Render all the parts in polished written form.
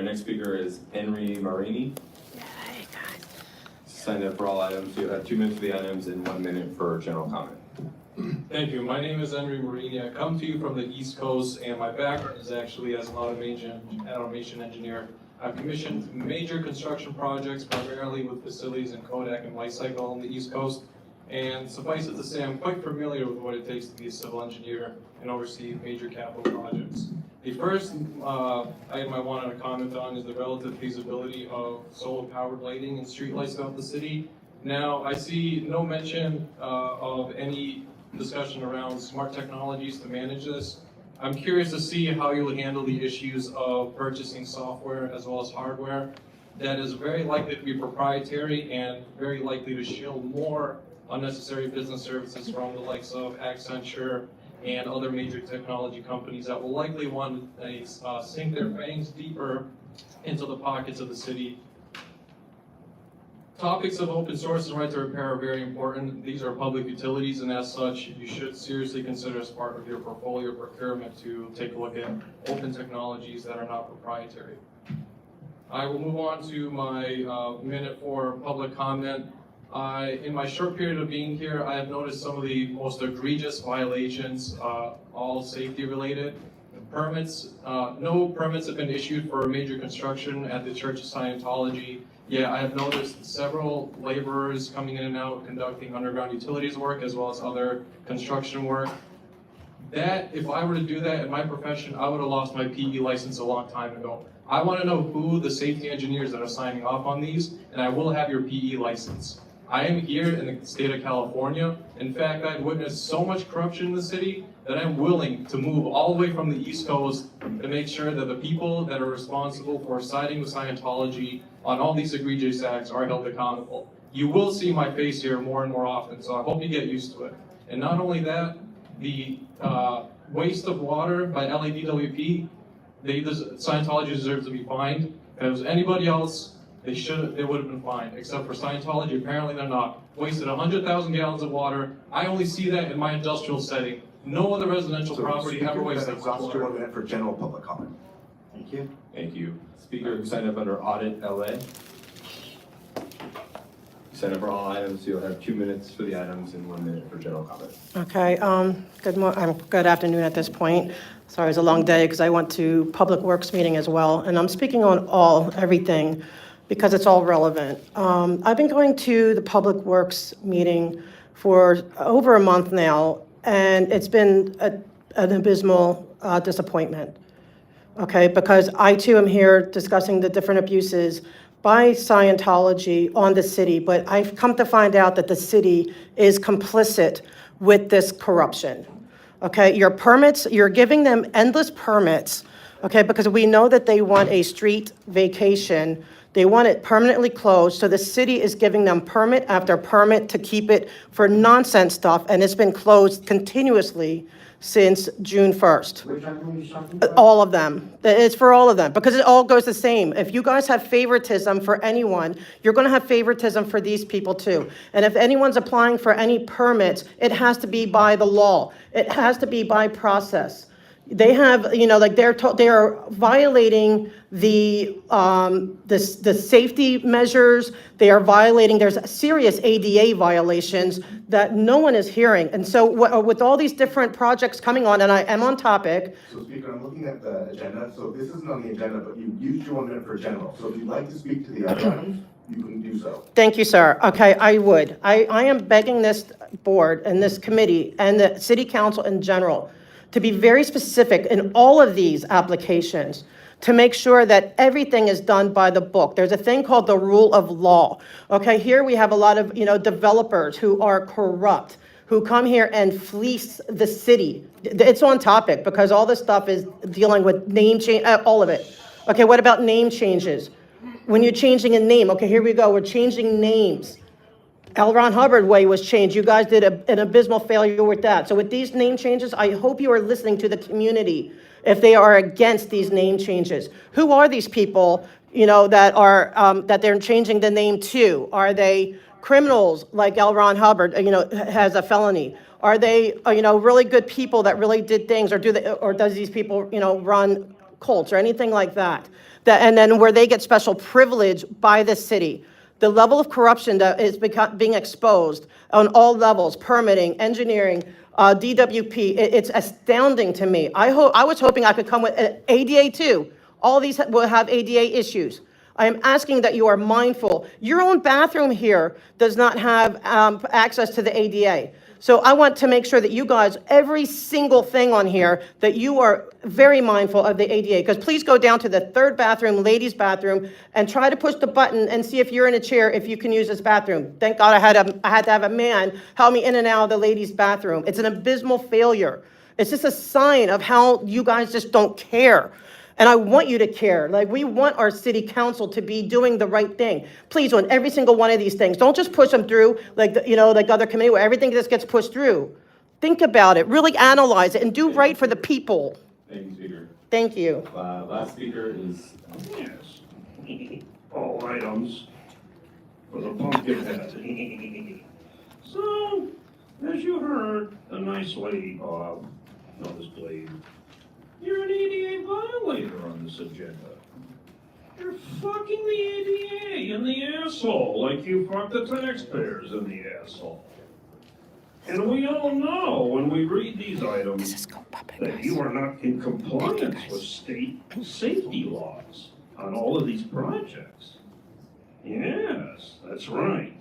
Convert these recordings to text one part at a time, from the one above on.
Your next speaker is Enri Marini. Signed up for all items. You have 2 minutes for the items and 1 minute for general comment. Thank you. My name is Enri Marini. I come to you from the East Coast, and my background is actually as an automation engineer. I've commissioned major construction projects, primarily with facilities in Kodak and Whitecycle on the East Coast. And suffice it to say, I'm quite familiar with what it takes to be a civil engineer and oversee major capital projects. The first item I wanted to comment on is the relative feasibility of solar-powered lighting and streetlights throughout the city. Now, I see no mention of any discussion around smart technologies to manage this. I'm curious to see how you'll handle the issues of purchasing software as well as hardware that is very likely to be proprietary and very likely to shield more unnecessary business services from the likes of Accenture and other major technology companies that will likely want to sink their fangs deeper into the pockets of the city. Topics of open source and right to repair are very important. These are public utilities, and as such, you should seriously consider as part of your portfolio procurement to take a look at open technologies that are not proprietary. I will move on to my minute for public comment. In my short period of being here, I have noticed some of the most egregious violations, all safety related. No permits have been issued for major construction at the Church of Scientology. Yeah, I have noticed several laborers coming in and out conducting underground utilities work as well as other construction work. That, if I were to do that in my profession, I would have lost my PE license a long time ago. I want to know who the safety engineers that are signing off on these, and I will have your PE license. I am here in the state of California. In fact, I've witnessed so much corruption in the city that I'm willing to move all the way from the East Coast to make sure that the people that are responsible for siding with Scientology on all these egregious acts are held accountable. You will see my face here more and more often, so I hope you get used to it. And not only that, the waste of water by LADWP, Scientology deserves to be fined. If it was anybody else, they would have been fined, except for Scientology, apparently they're not. Wasted 100,000 gallons of water. I only see that in my industrial setting. No other residential property ever wasted So speaker, 1 minute for general public comment. Thank you. Thank you. Speaker who signed up under Audit LA. Signed up for all items, so you'll have 2 minutes for the items and 1 minute for general comment. Okay, good afternoon at this point. Sorry, it was a long day because I went to Public Works meeting as well, and I'm speaking on everything because it's all relevant. I've been going to the Public Works meeting for over a month now, and it's been an abysmal disappointment. Okay, because I too am here discussing the different abuses by Scientology on the city, but I've come to find out that the city is complicit with this corruption. Okay, your permits, you're giving them endless permits, okay, because we know that they want a street vacation. They want it permanently closed, so the city is giving them permit after permit to keep it for nonsense stuff, and it's been closed continuously since June 1st. Which item are you talking about? All of them. It's for all of them, because it all goes the same. If you guys have favoritism for anyone, you're going to have favoritism for these people too. And if anyone's applying for any permits, it has to be by the law. It has to be by process. They have, like they are violating the safety measures. They are violating, there's serious ADA violations that no one is hearing. And so with all these different projects coming on, and I am on topic. So Speaker, I'm looking at the agenda. So this isn't on the agenda, but you used your 1 minute for general. So if you'd like to speak to the other items, you can do so. Thank you, sir. Okay, I would. I am begging this board and this committee and the city council in general to be very specific in all of these applications to make sure that everything is done by the book. There's a thing called the rule of law. Okay, here we have a lot of, developers who are corrupt, who come here and fleece the city. It's on topic because all this stuff is dealing with name change, all of it. Okay, what about name changes? When you're changing a name, okay, here we go, we're changing names. L. Ron Hubbard way was changed. You guys did an abysmal failure with that. So with these name changes, I hope you are listening to the community if they are against these name changes. Who are these people, that are that they're changing the name to? Are they criminals like L. Ron Hubbard, has a felony? Are they, really good people that really did things, or does these people, run cults or anything like that. And then where they get special privilege by the city. The level of corruption that is being exposed on all levels, permitting, engineering, DWP, it's astounding to me. I was hoping I could come with ADA too. All these will have ADA issues. I am asking that you are mindful. Your own bathroom here does not have access to the ADA. So I want to make sure that you guys, every single thing on here, that you are very mindful of the ADA. Because please go down to the third bathroom, ladies' bathroom, and try to push the button and see if you're in a chair, if you can use this bathroom. Thank God I had to have a man help me in and out of the ladies' bathroom. It's an abysmal failure. It's just a sign of how you guys just don't care. And I want you to care. Like, we want our city council to be doing the right thing. Please, on every single one of these things, don't just push them through like, like other committee where everything just gets pushed through. Think about it, really analyze it, and do right for the people. Thank you, Speaker. Thank you. Last speaker is, Yes. All items for the pumpkin head. So, as you heard, a nice lady, Bob, noticeably, you're an ADA violator on this agenda. You're fucking the ADA in the asshole like you fucked the taxpayers in the asshole. And we all know when we read these items that you are not in compliance with state safety laws on all of these projects. Yes, that's right.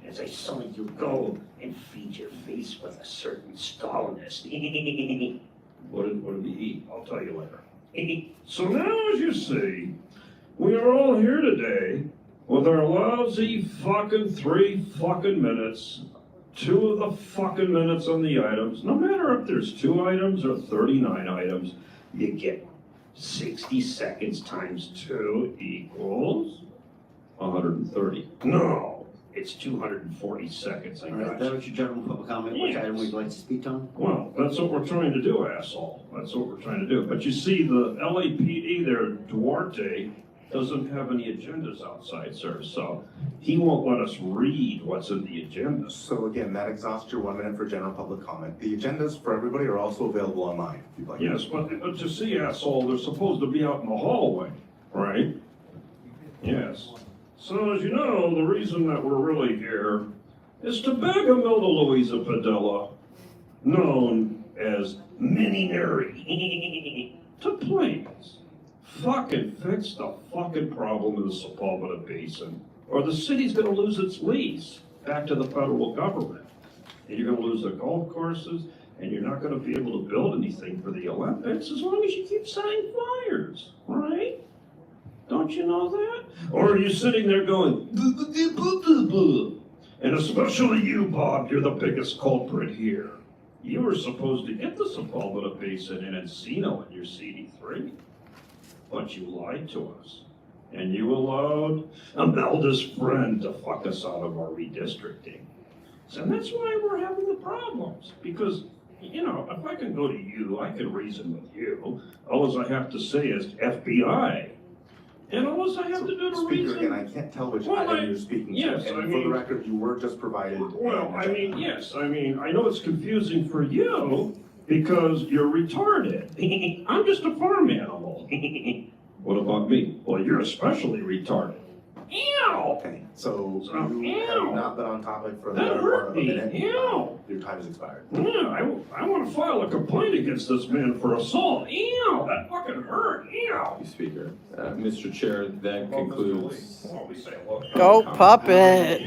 As I saw you go and feed your face with a certain Stalinist. what did we eat? I'll tell you later. So now, as you see, we are all here today with our lousy fucking 3 fucking minutes, 2 of the fucking minutes on the items. No matter if there's 2 items or 39 items, you get 60 seconds times 2 equals 130. No. It's 240 seconds, I All right, got that you. was your general public comment. Which Yes. item would you like to speak on? Well, that's what we're trying to do, asshole. That's what we're trying to do. But you see, the LAPD there, Duarte, doesn't have any agendas outside, sir, so he won't let us read what's in the agenda. So again, that exhausts your 1 minute for general public comment. The agendas for everybody are also available online, if you'd like. Yes, but you see, asshole, they're supposed to be out in the hallway, right? Yes. So as you know, the reason that we're really here is to beg Imelda Louisa Padilla, known as Minnie Neri, to please fucking fix the fucking problem in the Sepulveda Basin, or the city's gonna lose its lease back to the federal government. And you're gonna lose the golf courses, and you're not gonna be able to build anything for the Olympics as long as you keep setting fires, right? Don't you know that? Or are you sitting there going, and especially you, Bob, you're the biggest culprit here. You were supposed to get the Sepulveda Basin in Encino in your CD3, but you lied to us. And you allowed Imelda's friend to fuck us out of our redistricting. So that's why we're having the problems, because if I can go to you, I can reason with you. All I have to say is FBI. And all I have to do to Speaker, reason. again, I can't tell which Well, item you're speaking to. yes, And I for mean- the record, you were just provided. Well, I mean, yes, I mean, I know it's confusing for you because you're retarded. I'm just a farm animal. What about me? Well, you're especially retarded. Ew! Okay, so So, you ew. have not been on topic for the That better hurt part of a me. minute. Ew. Your time has expired. Yeah, I want to file a complaint against this man for assault. Ew, that fucking hurt. Ew. Speaker. Mr. Chair, that concludes. What we say, look. Go puppet.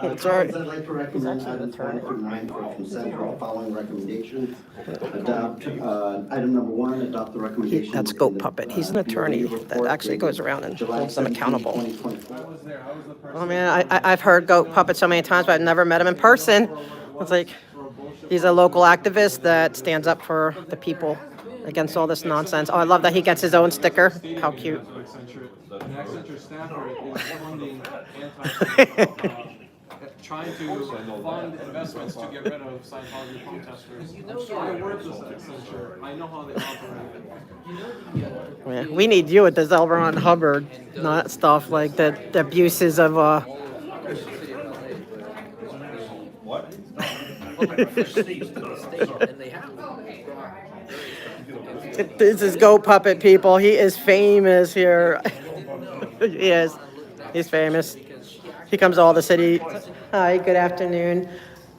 I'd sorry. like to recommend items 1 through 9 for consent for the following recommendations. Adopt, item number 1, adopt the recommendation. That's in Goat the, Puppet. He's an attorney DOE that report actually dated goes around and July holds them 17, accountable. 2024. Oh man, I've heard Goat Puppet so many times, but I've never met him in person. It's like, he's a local activist that stands up for the people against all this nonsense. Oh, I love that he gets his own sticker. How cute. An Accenture staffer is funding trying to fund investments to get rid of Scientology protesters. So I work with Accenture. I know how they operate. Yeah, we need you at this L. Ron Hubbard, not stuff like the abuses of What? This is Goat Puppet, people. He is famous here. He is. He's famous. He comes to all the city. Hi, good afternoon.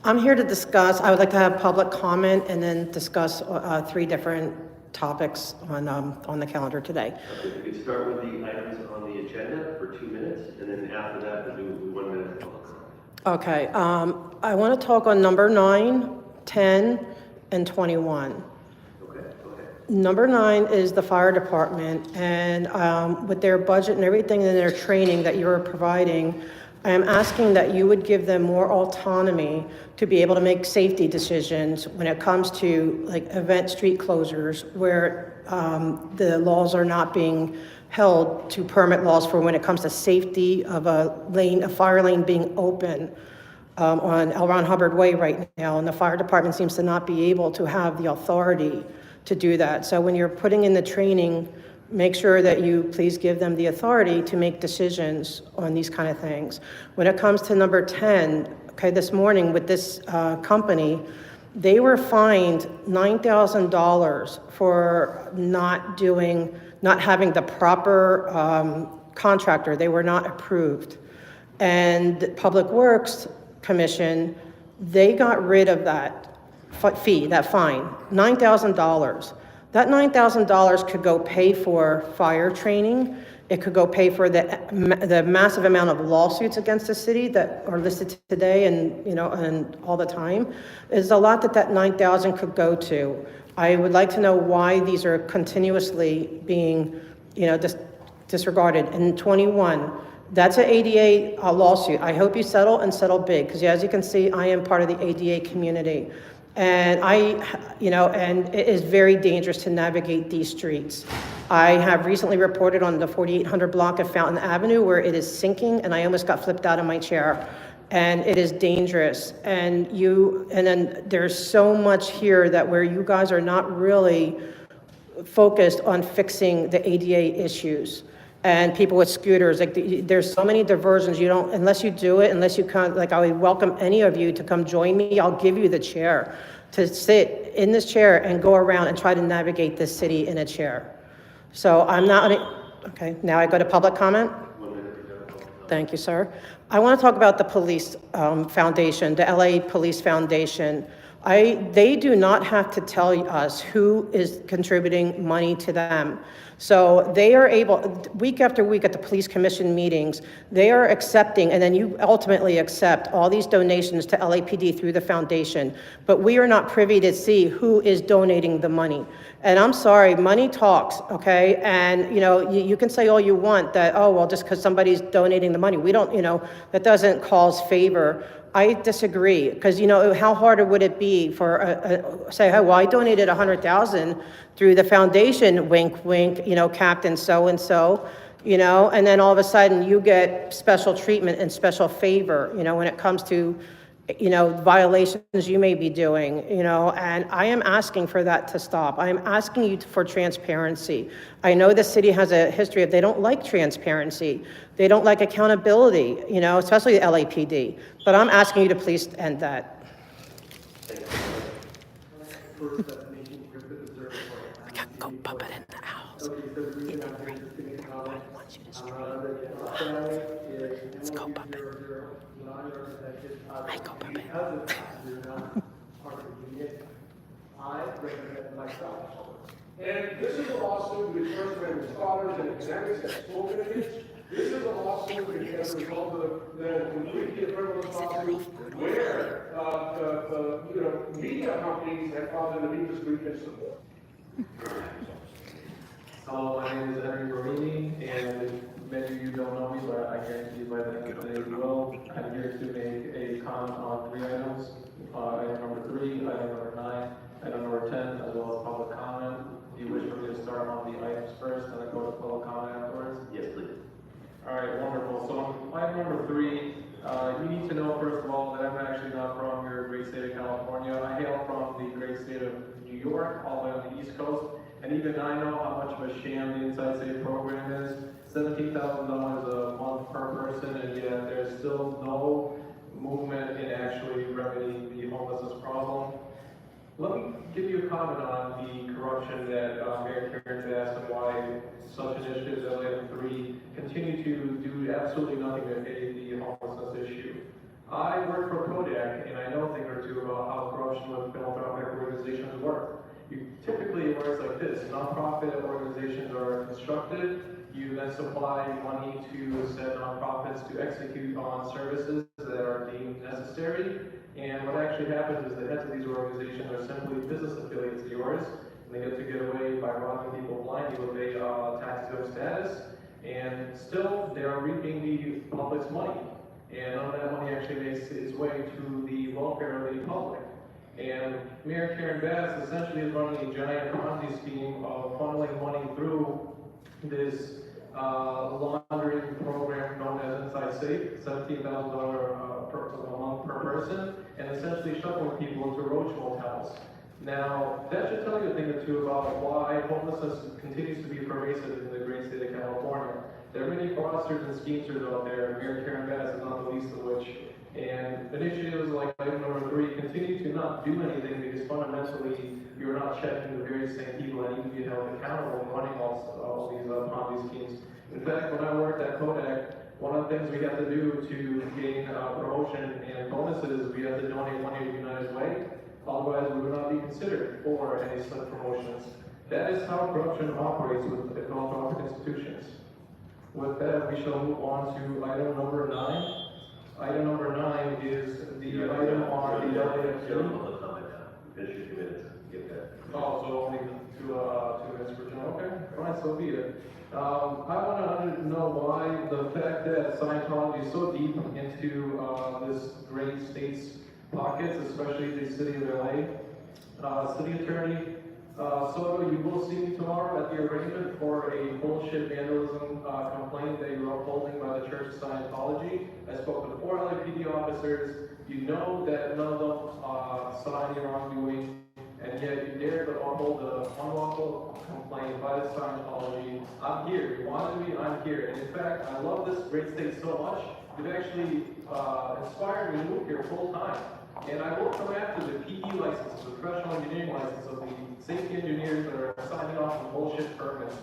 I'm here to discuss, I would like to have public comment and then discuss 3 different topics on the calendar today. We could start with the items on the agenda for 2 minutes, and then after that, we'll do 1 minute of public comment. Okay, I want to talk on number 9, 10, and 21. Okay. Number 9 is the fire department, and with their budget and everything and their training that you're providing, I am asking that you would give them more autonomy to be able to make safety decisions when it comes to like event street closures where the laws are not being held to permit laws for when it comes to safety of a fire lane being open on L. Ron Hubbard Way right now, and the fire department seems to not be able to have the authority to do that. So when you're putting in the training, make sure that you please give them the authority to make decisions on these kind of things. When it comes to number 10, okay, this morning with this company, they were fined $9,000 for not having the proper contractor. They were not approved. And Public Works Commission, they got rid of that fee, that fine, $9,000. That $9,000 could go pay for fire training. It could go pay for the massive amount of lawsuits against the city that are listed today and all the time. There's a lot that $9,000 could go to. I would like to know why these are continuously being, disregarded. And 21, that's an ADA lawsuit. I hope you settle and settle big, because as you can see, I am part of the ADA community. And and it is very dangerous to navigate these streets. I have recently reported on the 4800 block of Fountain Avenue where it is sinking, and I almost got flipped out of my chair. And it is dangerous. And then there's so much here that where you guys are not really focused on fixing the ADA issues. And people with scooters, there's so many diversions, unless you do it, unless you come, I would welcome any of you to come join me. I'll give you the chair to sit in this chair and go around and try to navigate this city in a chair. So okay, now I go to public comment. Thank you, sir. I want to talk about the police foundation, the LA Police Foundation. They do not have to tell us who is contributing money to them. So they are able, week after week at the police commission meetings, they are accepting, and then you ultimately accept all these donations to LAPD through the foundation. But we are not privy to see who is donating the money. And I'm sorry, money talks, okay? And you can say all you want that, oh, well, just because somebody's donating the money, we don't, that doesn't cause favor. I disagree, because how harder would it be for say, hey, well, I donated $100,000 through the foundation, wink, wink, Captain so-and-so, and then all of a sudden you get special treatment and special favor, when it comes to, violations you may be doing, and I am asking for that to stop. I am asking you for transparency. I know the city has a history of they don't like transparency. They don't like accountability, especially the LAPD. But I'm asking you to please end that. I got Goat Puppet in the house. It's Goat Puppet. Hi, Goat Puppet. I represent myself. And this is a lawsuit with First Amendment scholars and academics and school committees. This is a lawsuit as a result of the completely frivolous lawsuit where media companies have filed an amicus brief in support. Hello, my name is Enri, and many of you don't know me, but I guarantee you by the end of the day you will. I'm here to make a comment on 3 items. Item number 3, item number 9, item number 10, as well as public comment. Do you wish for me to start on the items first and then go to public comment afterwards? Yes, please. All right, wonderful. So on item number 3, you need to know first of all that I'm actually not from your great state of California. I hail from the great state of New York, all the way on the East Coast. And even I know how much of a sham the Inside Safe program is. $17,000 a month per person, and yet there's still no movement in actually remedying the homelessness problem. Let me give you a comment on the corruption that Mayor Karen's asked and why such initiatives as item 3 continue to do absolutely nothing to aid the homelessness issue. I work for Kodak, and I know a thing or two about how corruption with philanthropic organizations work. Typically, it works like this. Nonprofit organizations are constructed. You then supply money to said nonprofits to execute on services that are deemed necessary. And what actually happens is the heads of these organizations are simply business affiliates of yours, and they get to get away by robbing people blindly with a tax-exempt status. And still, they are reaping the public's money. And none of that money actually makes its way to the welfare of the public. And Mayor Karen Bass essentially is running a giant Ponzi scheme of funneling money through this laundering program known as Inside Safe, $17,000 a month per person, and essentially shuttling people into roach motels. Now, that should tell you a thing or two about why homelessness continues to be pervasive in the great state of California. There are many fraudsters and schemers out there, and Mayor Karen Bass is not the least of which. And initiatives like item number 3 continue to not do anything because fundamentally you're not checking the very same people that need to be held accountable and running all these Ponzi schemes. In fact, when I worked at Kodak, one of the things we had to do to gain promotion and bonuses, we had to donate money to United Way. Otherwise, we would not be considered for any such promotions. That is how corruption operates with philanthropic institutions. With that, we shall move on to item number 9. Item number 9 is the item on the LA and Enri. Finish your 2 minutes, get that. Oh, so only 2 minutes per turn, okay, fine, so be it. I want to know why the fact that Scientology is so deep into this great state's pockets, especially the city of LA. City Attorney Soto, you will see me tomorrow at the arraignment for a bullshit vandalism complaint that you're upholding by the Church of Scientology. I spoke with 4 LAPD officers. You know that none of them saw any wrongdoing, and yet you dare to uphold the unlawful complaint by the Scientology. I'm here. You wanted me, I'm here. And in fact, I love this great state so much, you've actually inspired me to move here full time. And I will come after the PE license, the professional engineering license of the safety engineers that are signing off on bullshit permits.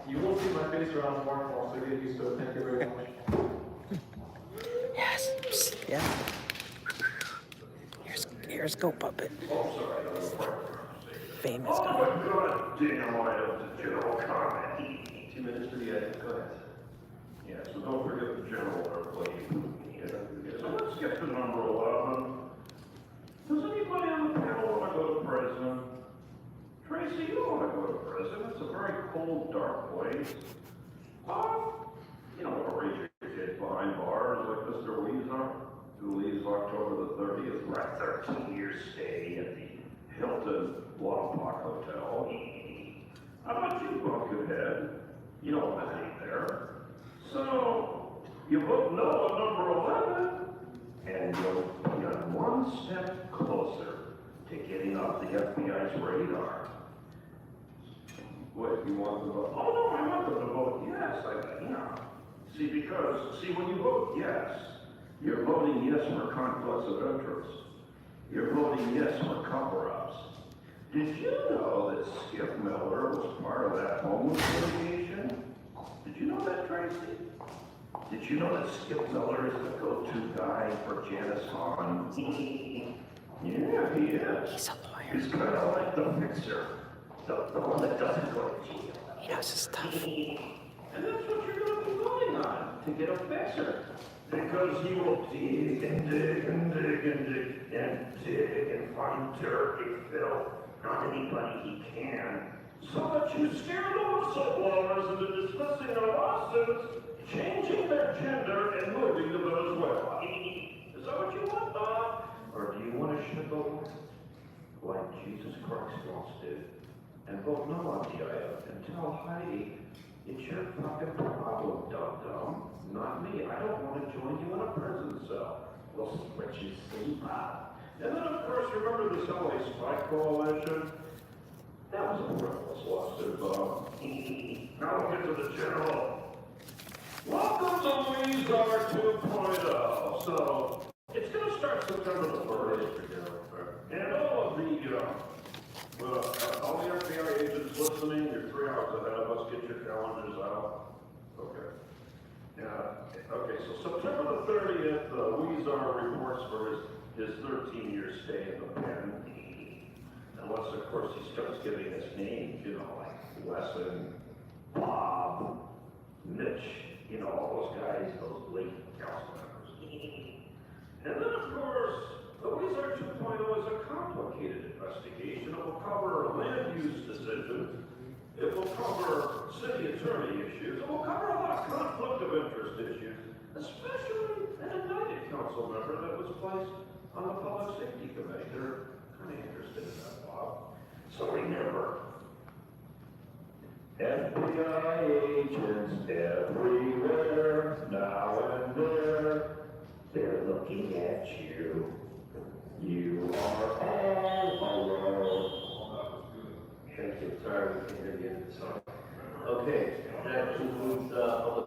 You will see my face around more and more, so get used to it. Thank you very much. Yes. Yeah. Here's Go Puppet. Famous Oh, guy. God damn, I have the general comment. 2 minutes for the item, go ahead. Yeah, so don't forget the general airplane. Yeah. So let's get to number 11. Does anybody on the panel want to go to prison? Tracy, you don't want to go to prison. It's a very cold, dark place. You don't want to raise your kid behind bars like Mr. Weezer, who leaves October the 30th for a 13-year stay at the Hilton Lompoc Hotel. How about you, Buckethead? You don't want to hang there. So, you vote no on number 11, and you'll be on one step closer to getting off the FBI's radar. What, you want to vote? Oh, no, I want them to vote yes. See, when you vote yes, you're voting yes for conflicts of interest. You're voting yes for cover-ups. Did you know that Skip Miller was part of that homeless litigation? Did you know that, Tracy? Did you know that Skip Miller is the go-to guy for Janice Hahn? Yeah, he is. He's a lawyer. He's kind of like the fixer, the one that doesn't go to jail. He knows his stuff. And that's what you're going to be voting on, to get a fixer. Because he will dig and dig and dig and dig and dig and find dirty filth on anybody he can. So that you scare the whistleblowers into dismissing their lawsuits, changing their gender, and moving to Venezuela. Is that what you want, Bob? Or do you want to ship over like Jesus Christ once did and vote no on TIF and tell Heidi, it's your fucking problem, dum-dum, not me. I don't want to join you in a prison cell. We'll see what you see, Bob. And then, of course, remember this LA Spy Coalition? That was a worthless lawsuit, Bob. Now we'll get to the general. Welcome to Weezer 2.0. So, it's going to start September the 1st. And all of the Well, all the FBI agents listening, you're 3 hours ahead of us, get your calendars out. Okay. Yeah, okay, so September the 30th, Weezer reports for his 13-year stay in the pen. Unless, of course, he starts giving us names, you know, like Wesson, Bob, Mitch, you know, all those guys, those late council members. And then, of course, the Weezer 2.0 is a complicated investigation. It will cover land use decisions. It will cover city attorney issues. It will cover a lot of conflict of interest issues, especially an indicted council member that was placed on the Public Safety Committee. They're kind of interested in that, Bob. So remember, FBI agents everywhere, now and there, they're looking at you. You are all alone. Thank you. Sorry, we can't hear the end of the song.